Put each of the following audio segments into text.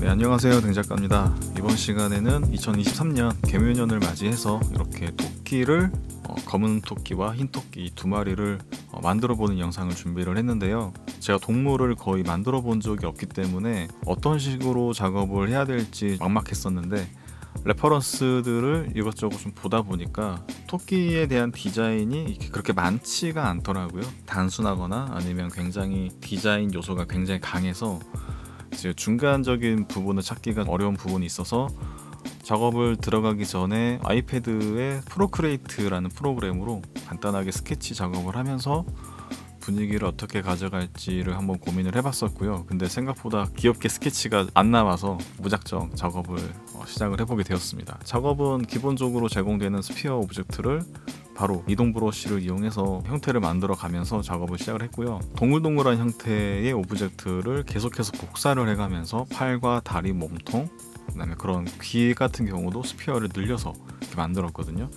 네, 안녕하세요, 댕작가입니다. 이번 시간에는 2023년 개묘년을 맞이해서 이렇게 토끼를 검은 토끼와 흰 토끼 두 마리를 만들어 보는 영상을 준비를 했는데요. 제가 동물을 거의 만들어 본 적이 없기 때문에 어떤 식으로 작업을 해야 될지 막막했었는데, 레퍼런스들을 이것저것 좀 보다 보니까 토끼에 대한 디자인이 그렇게 많지가 않더라고요. 단순하거나 아니면 굉장히 디자인 요소가 굉장히 강해서 이제 중간적인 부분을 찾기가 어려운 부분이 있어서 작업을 들어가기 전에 아이패드에 프로크레이트라는 프로그램으로 간단하게 스케치 작업을 하면서 분위기를 어떻게 가져갈지를 한번 고민을 해봤었고요. 근데 생각보다 귀엽게 스케치가 안 나와서 무작정 작업을 시작을 해보게 되었습니다. 작업은 기본적으로 제공되는 스피어 오브젝트를 바로 이동 브러쉬를 이용해서 형태를 만들어 가면서 작업을 시작을 했고요. 동글동글한 형태의 오브젝트를 계속해서 복사를 해가면서 팔과 다리, 몸통, 그다음에 그런 귀 같은 경우도 스피어를 늘려서 이렇게 만들었거든요.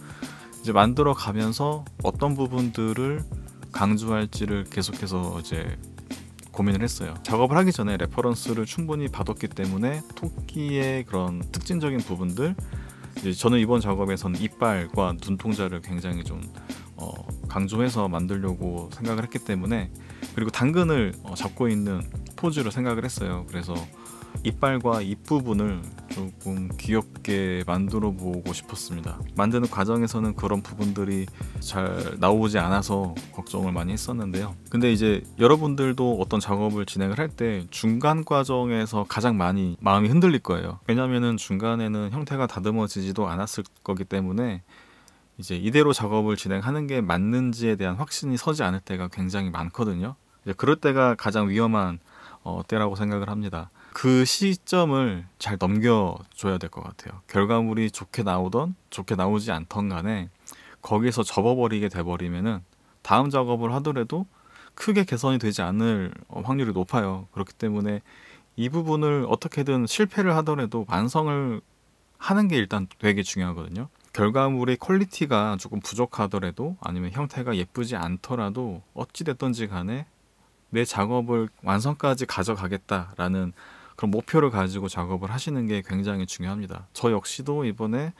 이제 만들어 가면서 어떤 부분들을 강조할지를 계속해서 이제 고민을 했어요. 작업을 하기 전에 레퍼런스를 충분히 받았기 때문에 토끼의 그런 특징적인 부분들, 저는 이번 작업에서는 이빨과 눈동자를 굉장히 좀 강조해서 만들려고 생각을 했기 때문에, 그리고 당근을 잡고 있는 포즈를 생각을 했어요. 그래서 이빨과 입 부분을 조금 귀엽게 만들어 보고 싶었습니다. 만드는 과정에서는 그런 부분들이 잘 나오지 않아서 걱정을 많이 했었는데요. 근데 이제 여러분들도 어떤 작업을 진행을 할 때 중간 과정에서 가장 많이 마음이 흔들릴 거예요. 왜냐면은 중간에는 형태가 다듬어지지도 않았을 거기 때문에 이제 이대로 작업을 진행하는 게 맞는지에 대한 확신이 서지 않을 때가 굉장히 많거든요. 이제 그럴 때가 가장 위험한 때라고 생각을 합니다. 그 시점을 잘 넘겨줘야 될 것 같아요. 결과물이 좋게 나오던 좋게 나오지 않던 간에 거기서 접어버리게 돼버리면은 다음 작업을 하더라도 크게 개선이 되지 않을 확률이 높아요. 그렇기 때문에 이 부분을 어떻게든 실패를 하더라도 완성을 하는 게 일단 되게 중요하거든요. 결과물의 퀄리티가 조금 부족하더라도 아니면 형태가 예쁘지 않더라도 어찌됐든지 간에 내 작업을 완성까지 가져가겠다라는 그런 목표를 가지고 작업을 하시는 게 굉장히 중요합니다. 저 역시도 이번에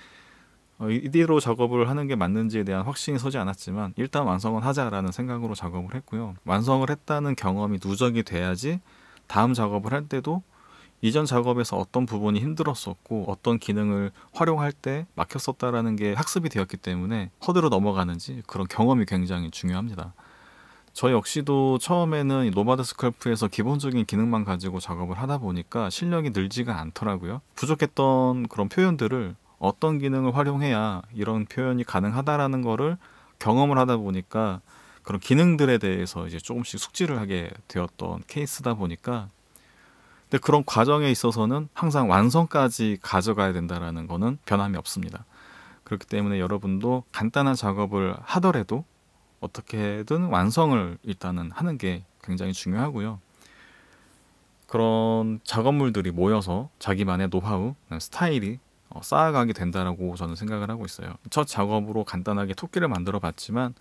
이대로 작업을 하는 게 맞는지에 대한 확신이 서지 않았지만 일단 완성은 하자라는 생각으로 작업을 했고요. 완성을 했다는 경험이 누적이 돼야지 다음 작업을 할 때도 이전 작업에서 어떤 부분이 힘들었었고 어떤 기능을 활용할 때 막혔었다라는 게 학습이 되었기 때문에 허들어 넘어가는지 그런 경험이 굉장히 중요합니다. 저 역시도 처음에는 노마드 스컬프에서 기본적인 기능만 가지고 작업을 하다 보니까 실력이 늘지가 않더라고요. 부족했던 그런 표현들을 어떤 기능을 활용해야 이런 표현이 가능하다라는 거를 경험을 하다 보니까 그런 기능들에 대해서 이제 조금씩 숙지를 하게 되었던 케이스다 보니까, 근데 그런 과정에 있어서는 항상 완성까지 가져가야 된다라는 거는 변함이 없습니다. 그렇기 때문에 여러분도 간단한 작업을 하더라도 어떻게든 완성을 일단은 하는 게 굉장히 중요하고요. 그런 작업물들이 모여서 자기만의 노하우, 스타일이 쌓아가게 된다라고 저는 생각을 하고 있어요. 첫 작업으로 간단하게 토끼를 만들어 봤지만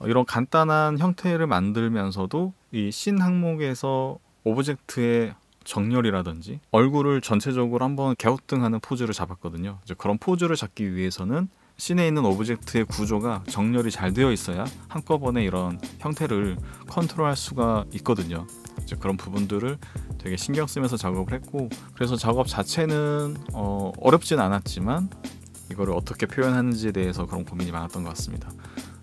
이런 간단한 형태를 만들면서도 이 씬 항목에서 오브젝트의 정렬이라든지 얼굴을 전체적으로 한번 갸우뚱하는 포즈를 잡았거든요. 이제 그런 포즈를 잡기 위해서는 씬에 있는 오브젝트의 구조가 정렬이 잘 되어 있어야 한꺼번에 이런 형태를 컨트롤할 수가 있거든요. 이제 그런 부분들을 되게 신경 쓰면서 작업을 했고, 그래서 작업 자체는 어렵진 않았지만 이거를 어떻게 표현하는지에 대해서 그런 고민이 많았던 것 같습니다.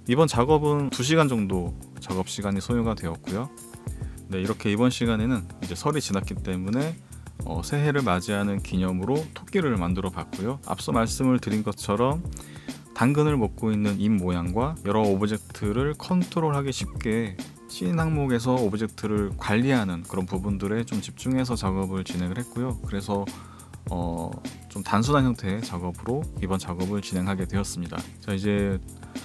이번 작업은 2시간 정도 작업 시간이 소요가 되었고요. 네, 이렇게 이번 시간에는 이제 설이 지났기 때문에 새해를 맞이하는 기념으로 토끼를 만들어 봤고요. 앞서 말씀을 드린 것처럼 당근을 먹고 있는 입 모양과 여러 오브젝트를 컨트롤하기 쉽게 씬 항목에서 오브젝트를 관리하는 그런 부분들에 좀 집중해서 작업을 진행을 했고요. 그래서 좀 단순한 형태의 작업으로 이번 작업을 진행하게 되었습니다. 자, 이제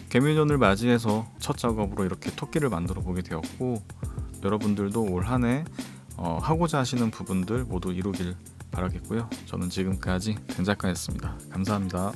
개묘년을 맞이해서 첫 작업으로 이렇게 토끼를 만들어 보게 되었고, 여러분들도 올 한 해 하고자 하시는 부분들 모두 이루길 바라겠고요. 저는 지금까지 댕작가였습니다. 감사합니다.